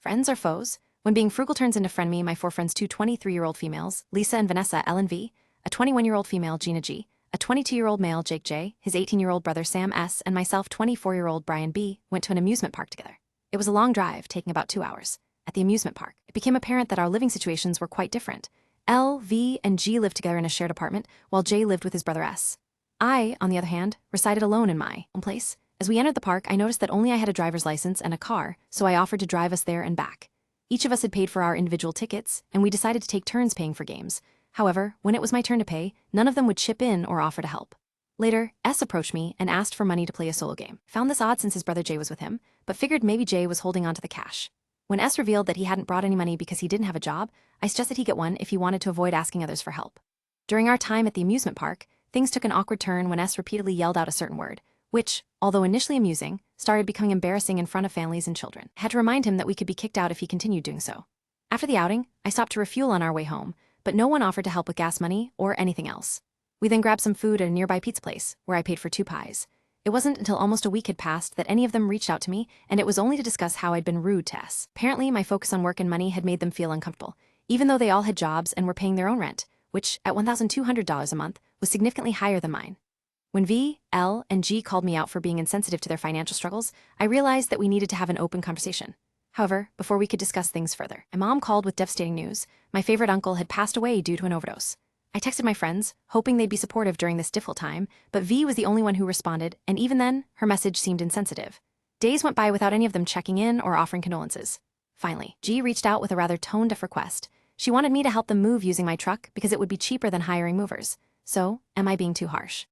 Friends or foes? When being frugal turns into frenemy, my four friends, two 23-year-old females, Lisa and Vanessa, L and V, a 21-year-old female, Gina G, a 22-year-old male, Jake J, his 18-year-old brother, Sam S, and myself, 24-year-old Brian B, went to an amusement park together. It was a long drive, taking about 2 hours. At the amusement park, it became apparent that our living situations were quite different. L, V, and G lived together in a shared apartment, while J lived with his brother S. I, on the other hand, resided alone in my own place. As we entered the park, I noticed that only I had a driver's license and a car, so I offered to drive us there and back. Each of us had paid for our individual tickets, and we decided to take turns paying for games. However, when it was my turn to pay, none of them would chip in or offer to help. Later, S approached me and asked for money to play a solo game. Found this odd since his brother J was with him, but figured maybe J was holding on to the cash. When S revealed that he hadn't brought any money because he didn't have a job, I suggested he get one if he wanted to avoid asking others for help. During our time at the amusement park, things took an awkward turn when S repeatedly yelled out a certain word, which, although initially amusing, started becoming embarrassing in front of families and children. I had to remind him that we could be kicked out if he continued doing so. After the outing, I stopped to refuel on our way home, but no one offered to help with gas money or anything else. We then grabbed some food at a nearby pizza place, where I paid for 2 pies. It wasn't until almost a week had passed that any of them reached out to me, and it was only to discuss how I'd been rude to S. Apparently, my focus on work and money had made them feel uncomfortable, even though they all had jobs and were paying their own rent, which, at $1,200 a month, was significantly higher than mine. When V, L, and G called me out for being insensitive to their financial struggles, I realized that we needed to have an open conversation. However, before we could discuss things further, my mom called with devastating news. My favorite uncle had passed away due to an overdose. I texted my friends, hoping they'd be supportive during this difficult time, but V was the only one who responded, and even then, her message seemed insensitive. Days went by without any of them checking in or offering condolences. Finally, G reached out with a rather tone-deaf request. She wanted me to help them move using my truck because it would be cheaper than hiring movers. So, am I being too harsh?